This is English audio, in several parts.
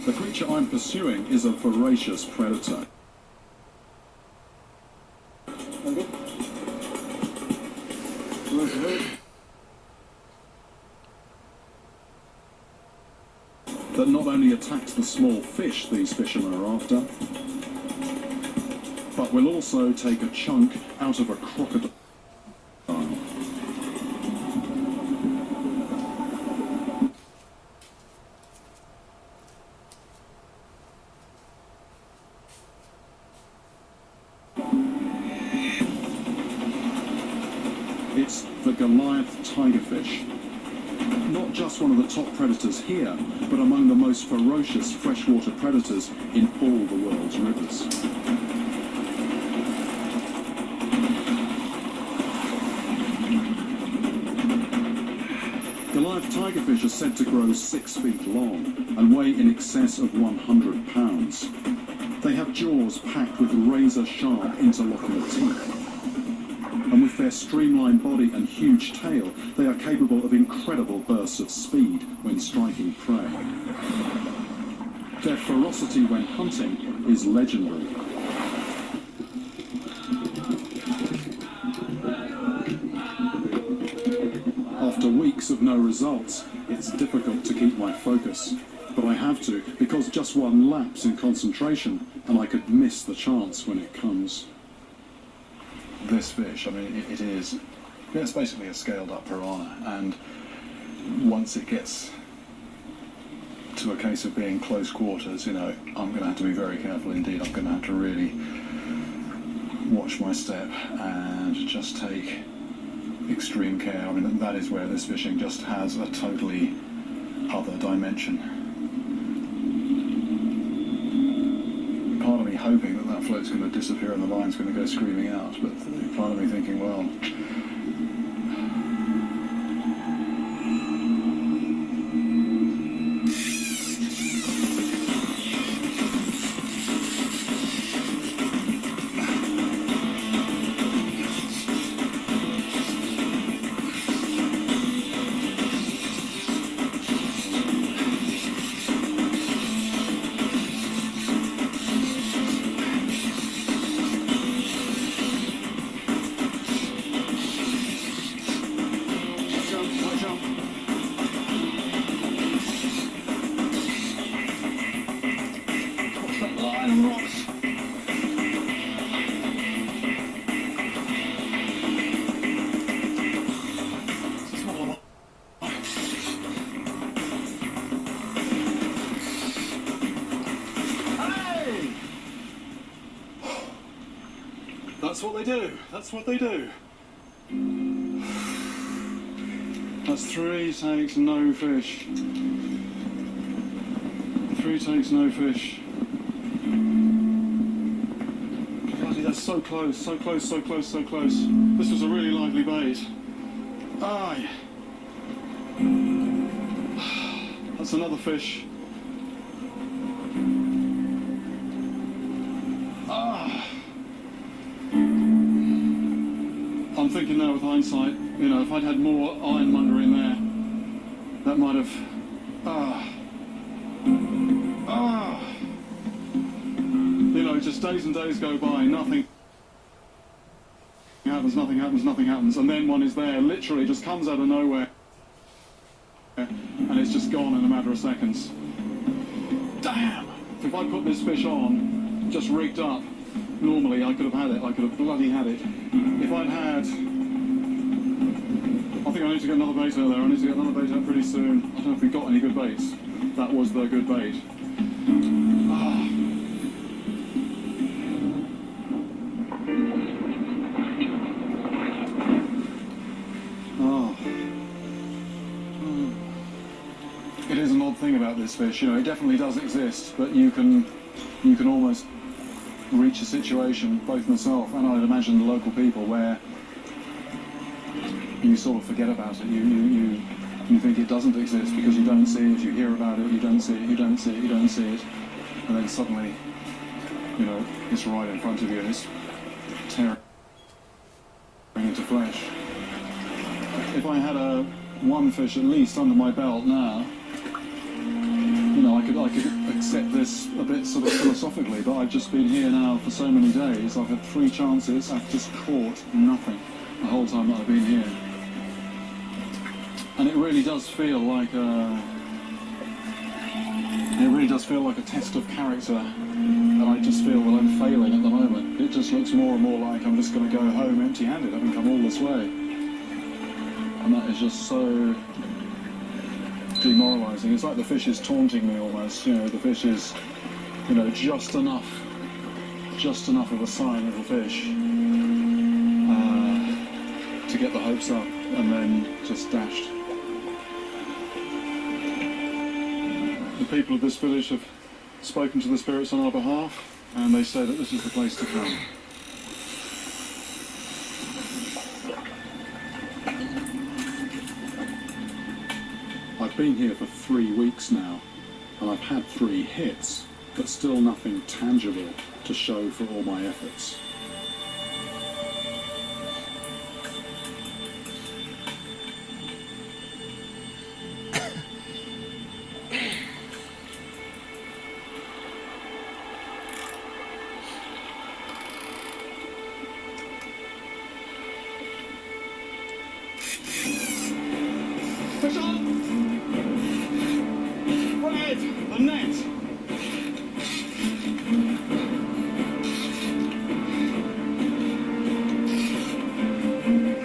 The creature I'm pursuing is a voracious predator. That not only attacks the small fish these fishermen are after, but will also take a chunk out of a crocodile. It's the Goliath Tigerfish. Not just one of the top predators here, but among the most ferocious freshwater predators in all the world's rivers. Goliath tigerfish are said to grow 6 feet long and weigh in excess of 100 pounds. They have jaws packed with razor-sharp interlocking teeth. And with their streamlined body and huge tail, they are capable of incredible bursts of speed when striking prey. Their ferocity when hunting is legendary. After weeks of no results, it's difficult to keep my focus. But I have to, because just one lapse in concentration, and I could miss the chance when it comes. This fish, I mean, it's basically a scaled up piranha, and once it gets to a case of being close quarters, you know, I'm going to have to be very careful indeed. I'm going to have to really watch my step and just take extreme care. I mean, that is where this fishing just has a totally other dimension. Part of me hoping that float's going to disappear and the line's going to go screaming out, but part of me thinking, well, that's what they do. That's what they do. That's 3 takes, no fish. 3 takes, no fish. Bloody, that's so close, so close, so close, so close. This was a really lively bait. Aye. That's another fish. I'm thinking now with hindsight, you know, if I'd had more ironmonger in there, that might have... You know, just days and days go by, nothing happens, nothing happens, nothing happens, and then one is there, literally just comes out of nowhere, and it's just gone in a matter of seconds. Damn! If I put this fish on, just rigged up, normally I could have had it, I could have bloody had it. If I'd had... I think I need to get another bait out there, I need to get another bait out pretty soon. I don't know if we've got any good baits. That was the good bait. It is an odd thing about this fish, you know, it definitely does exist, but you can almost reach a situation, both myself and I'd imagine the local people, where you sort of forget about it. You think it doesn't exist because you don't see it, you hear about it, you don't see it, you don't see it, you don't see it, and then suddenly, you know, it's right in front of you and it's tearing into flesh. If I had one fish at least under my belt now, you know, I could accept this a bit sort of philosophically, but I've just been here now for so many days. I've had 3 chances. I've just caught nothing the whole time that I've been here. And it really does feel like a test of character, and I just feel that I'm failing at the moment. It just looks more and more like I'm just going to go home empty-handed, having come all this way. And that is just so demoralising. It's like the fish is taunting me almost. You know, the fish is, you know, just enough of a sign of the fish to get the hopes up, and then just dashed. The people of this village have spoken to the spirits on our behalf, and they say that this is the place to come. I've been here for 3 weeks now, and I've had 3 hits, but still nothing tangible to show for all my efforts. Fish on! Red! The net!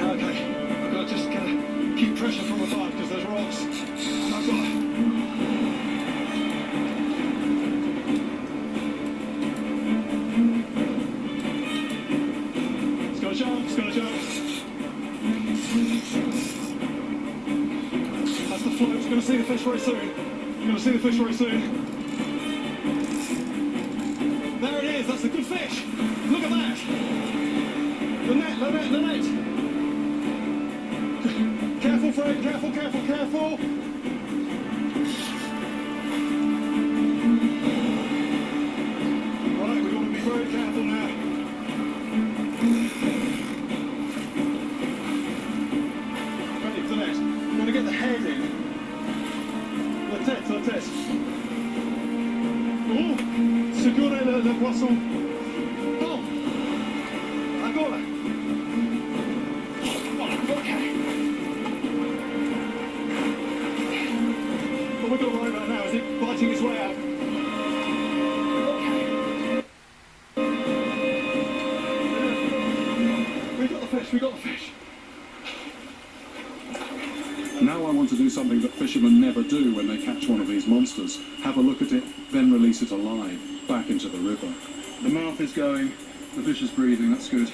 Okay, I've got to just keep pressure from above because there's rocks. And I've got... It's got to jump, it's got to jump. You're going to see the fish very soon. You're going to see the fish very soon. There it is. That's a good fish. Look at that. The net, the net, the net. Careful, Fred. Careful, careful, careful. Right, we've got to be very careful now. Ready for the net. We're going to get the head in. La tête. Oh, securez le poisson. Bon, encore là. Okay. What we're going to worry about now is it biting its way out. Okay. We got the fish, we got the fish. Now I want to do something that fishermen never do when they catch one of these monsters. Have a look at it, then release it alive, back into the river. The mouth is going, the fish is breathing, that's good.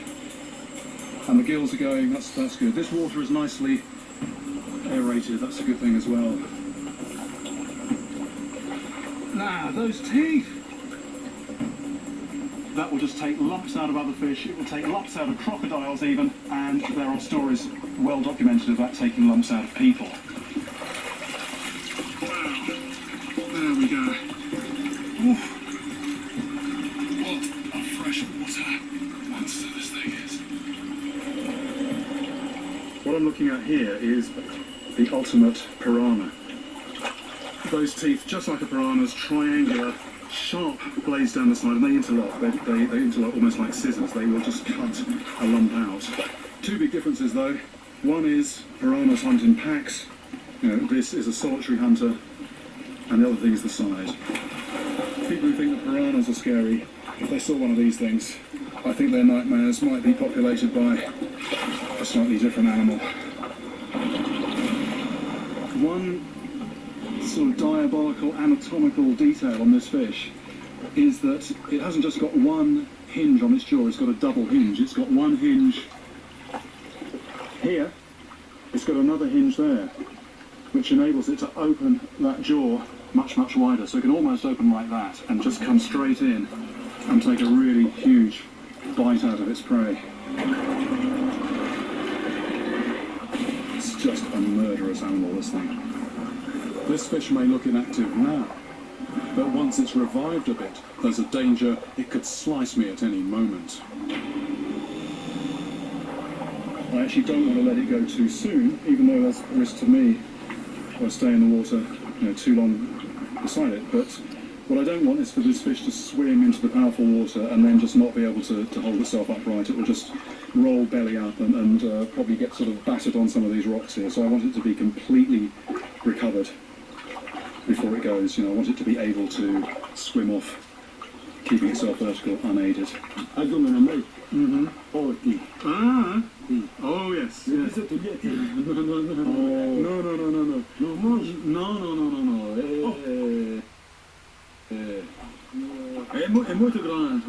And the gills are going, that's good. This water is nicely aerated, that's a good thing as well. Now, those teeth! That will just take lumps out of other fish, it will take lumps out of crocodiles even, and there are stories well documented of that taking lumps out of people. Wow, there we go. Oof. What a freshwater monster this thing is. What I'm looking at here is the ultimate piranha. Those teeth, just like a piranha's, triangular, sharp blades down the side, and they interlock. They interlock almost like scissors. They will just cut a lump out. 2 big differences though. One is piranhas hunt in packs. You know, this is a solitary hunter, and the other thing is the size. People who think that piranhas are scary, if they saw one of these things, I think their nightmares might be populated by a slightly different animal. One sort of diabolical anatomical detail on this fish is that it hasn't just got one hinge on its jaw, it's got a double hinge. It's got one hinge here, it's got another hinge there, which enables it to open that jaw much, much wider. So it can almost open like that and just come straight in and take a really huge bite out of its prey. It's just a murderous animal, this thing. This fish may look inactive now, but once it's revived a bit, there's a danger it could slice me at any moment. I actually don't want to let it go too soon, even though that's a risk to me. If I stay in the water, too long, beside it. But what I don't want is for this fish to swim into the powerful water and then just not be able to hold itself upright. It will just roll belly up and probably get sort of battered on some of these rocks here. So I want it to be completely recovered before it goes. You know, I want it to be able to swim off, keeping itself vertical, unaided. Mm-hmm. Oh, yes. No. Muito grande.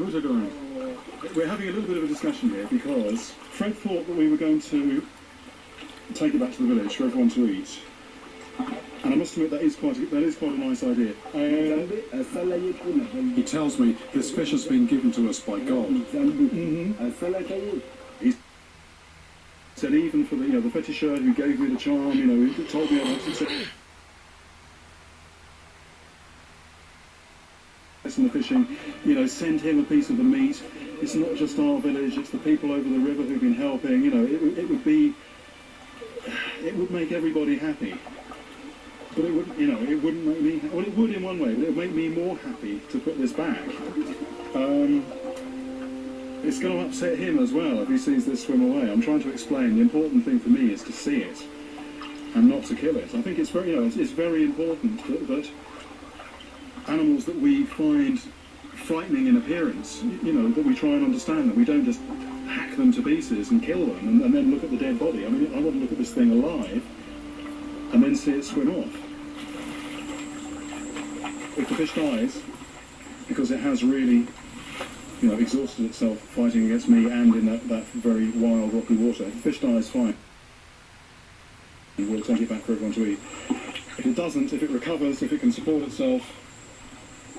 We're having a little bit of a discussion here because Fred thought that we were going to take it back to the village for everyone to eat. And I must admit that is quite a nice idea. He tells me this fish has been given to us by God. Mm-hmm. He said even for the fetisher who gave me the charm, who told me about success in the fishing, send him a piece of the meat. It's not just our village; it's the people over the river who've been helping. It would make everybody happy. But it wouldn't, it wouldn't make me. Well, it would in one way, but it would make me more happy to put this back. It's going to upset him as well if he sees this swim away. I'm trying to explain the important thing for me is to see it and not to kill it. I think it's very, it's very important that animals that we find frightening in appearance, that we try and understand, that we don't just hack them to pieces and kill them and then look at the dead body. I mean, I want to look at this thing alive and then see it swim off. If the fish dies, because it has really, exhausted itself fighting against me and in that very wild, rocky water, if the fish dies, fine. We'll take it back for everyone to eat. If it doesn't, if it recovers, if it can support itself,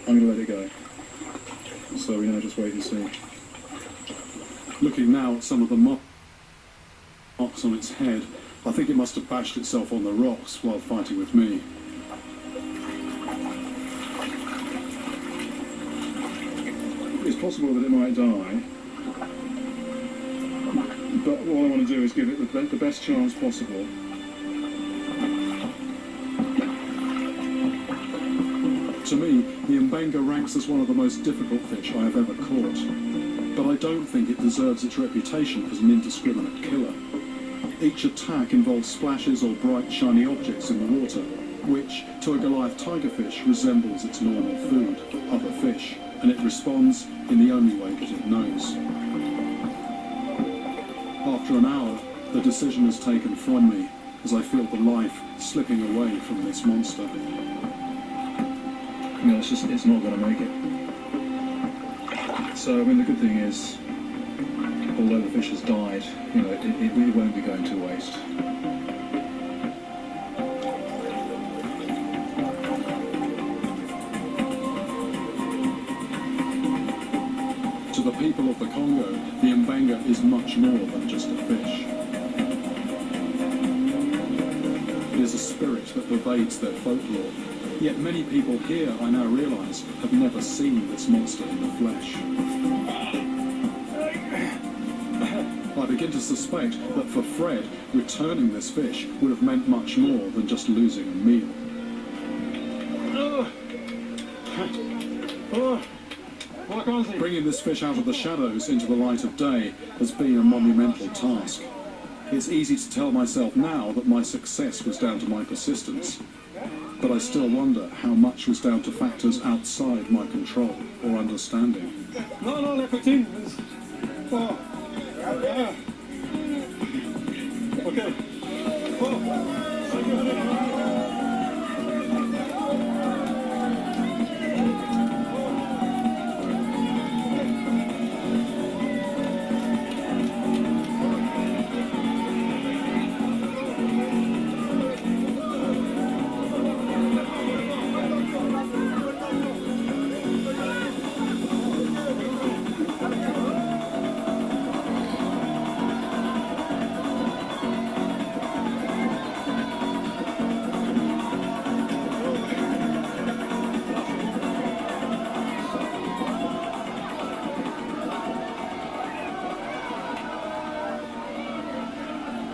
I'm going to let it go. So we now just wait and see. Looking now at some of the marks on its head, I think it must have bashed itself on the rocks while fighting with me. It's possible that it might die, but what I want to do is give it the best chance possible. To me, the mbenga ranks as one of the most difficult fish I have ever caught, but I don't think it deserves its reputation as an indiscriminate killer. Each attack involves splashes or bright shiny objects in the water, which, to a Goliath tigerfish, resembles its normal food, other fish, and it responds in the only way that it knows. After an hour, the decision is taken from me as I feel the life slipping away from this monster. It's not going to make it. So, the good thing is, although the fish has died, it really won't be going to waste. To the people of the Congo, the mbenga is much more than just a fish. It is a spirit that pervades their folklore. Yet many people here, I now realise, have never seen this monster in the flesh. I begin to suspect that for Fred, returning this fish would have meant much more than just losing a meal. Bringing this fish out of the shadows into the light of day has been a monumental task. It's easy to tell myself now that my success was down to my persistence, but I still wonder how much was down to factors outside my control or understanding. Okay.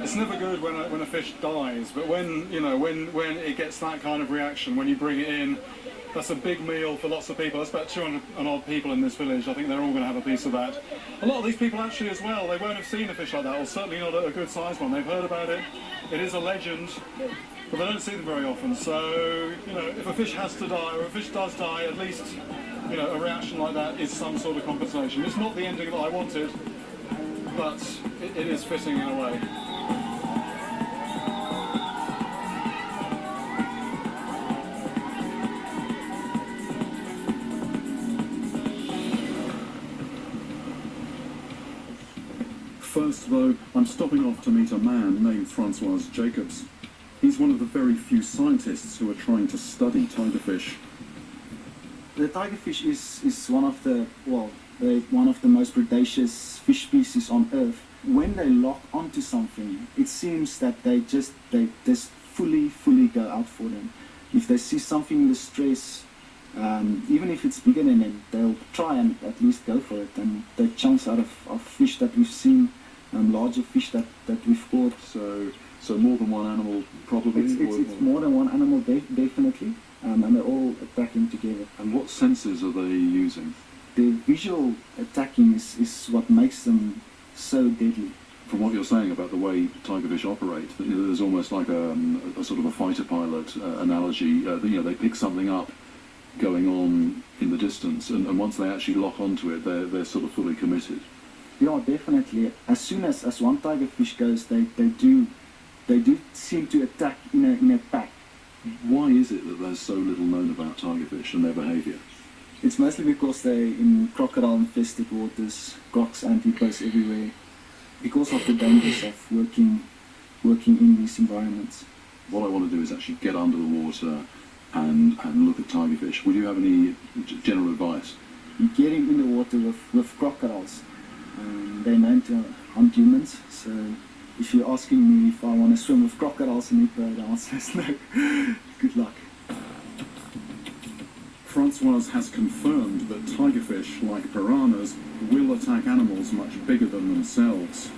It's never good when a fish dies, but when it gets that kind of reaction, when you bring it in That's a big meal for lots of people. That's about 200 and odd people in this village. I think they're all going to have a piece of that. A lot of these people actually as well, they won't have seen a fish like that, or certainly not a good sized one. They've heard about it. It is a legend, but they don't see them very often. So, you know, if a fish has to die, or a fish does die, at least, you know, a reaction like that is some sort of compensation. It's not the ending that I wanted, but it is fitting in a way. First, though, I'm stopping off to meet a man named Francois Jacobs. He's one of the very few scientists who are trying to study tigerfish. The tigerfish is one of the, well, one of the most predaceous fish species on Earth. When they lock onto something, it seems that they just fully go out for them. If they see something in distress, even if it's bigger than them, they'll try and at least go for it. And the chunks out of fish that we've seen, larger fish that we've caught. So more than one animal, probably? It's more than one animal, definitely. And they're all attacking together. And what sensors are they using? The visual attacking is what makes them so deadly. From what you're saying about the way tigerfish operate, there's almost like a sort of a fighter pilot analogy. You know, they pick something up going on in the distance, and once they actually lock onto it, they're sort of fully committed. Yeah, definitely. As soon as one tigerfish goes, they do seem to attack in a pack. Why is it that there's so little known about tigerfish and their behaviour? It's mostly because they're in crocodile-infested waters, crocs and hippos everywhere, because of the dangers of working in these environments. What I want to do is actually get under the water and look at tigerfish. Would you have any general advice? Getting in the water with crocodiles. They're known to hunt humans, so if you're asking me if I want to swim with crocodiles and hippo, the answer is no. Good luck. Francois has confirmed that tigerfish, like piranhas, will attack animals much bigger than themselves.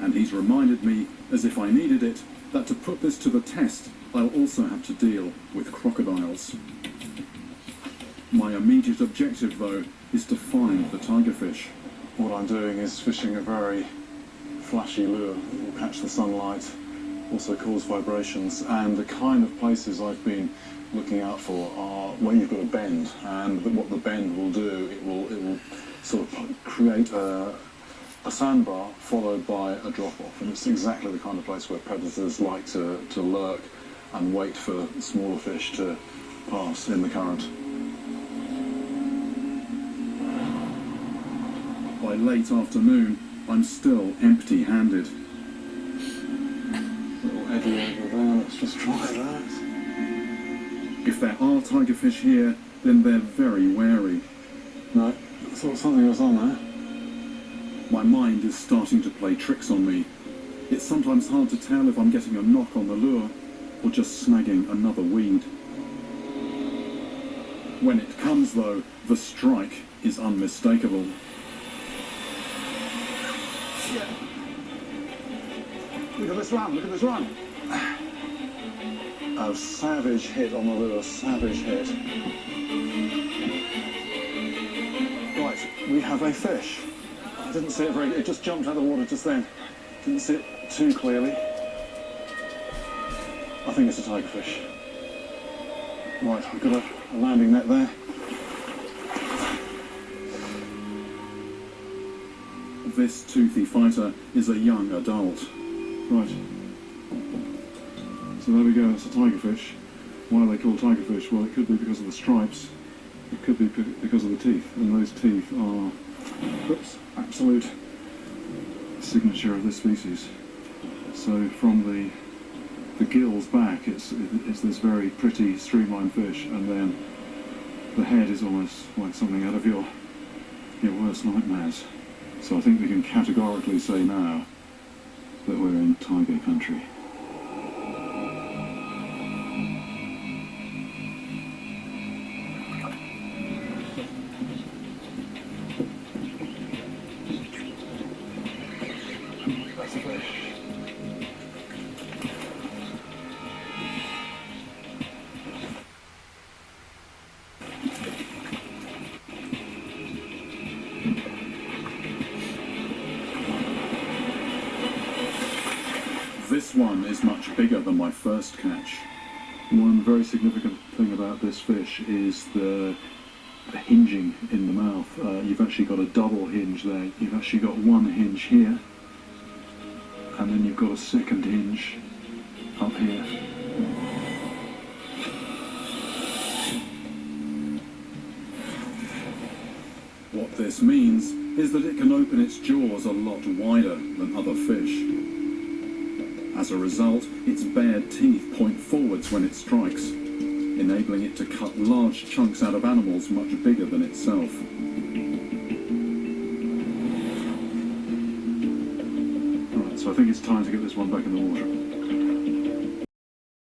And he's reminded me, as if I needed it, that to put this to the test, I'll also have to deal with crocodiles. My immediate objective, though, is to find the tigerfish. What I'm doing is fishing a very flashy lure that will catch the sunlight, also cause vibrations, and the kind of places I've been looking out for are where you've got a bend, and what the bend will do, it will sort of create a sandbar followed by a drop-off, and it's exactly the kind of place where predators like to lurk and wait for smaller fish to pass in the current. By late afternoon, I'm still empty-handed. Little eddy over there, let's just try that. If there are tigerfish here, then they're very wary. No, I thought something was on there. My mind is starting to play tricks on me. It's sometimes hard to tell if I'm getting a knock on the lure or just snagging another weed. When it comes, though, the strike is unmistakable. Look at this run, look at this run. A savage hit on the lure, savage hit. Right, we have a fish. I didn't see it it just jumped out of the water just then. Didn't see it too clearly. I think it's a tigerfish. Right, we've got a landing net there. This toothy fighter is a young adult. Right. So there we go, it's a tigerfish. Why are they called tigerfish? Well, it could be because of the stripes. It could be because of the teeth. And those teeth are, oops, absolute signature of this species. So from the gills back, it's this very pretty streamlined fish, and then the head is almost like something out of your worst nightmares. So I think we can categorically say now that we're in tiger country. That's a fish. one is much bigger than my first catch. One very significant thing about this fish is the hinging in the mouth. You've actually got a double hinge there. You've actually got one hinge here, and then you've got a second hinge up here. What this means is that it can open its jaws a lot wider than other fish. As a result, its bared teeth point forwards when it strikes, enabling it to cut large chunks out of animals much bigger than itself. Right, so I think it's time to get this one back in the water.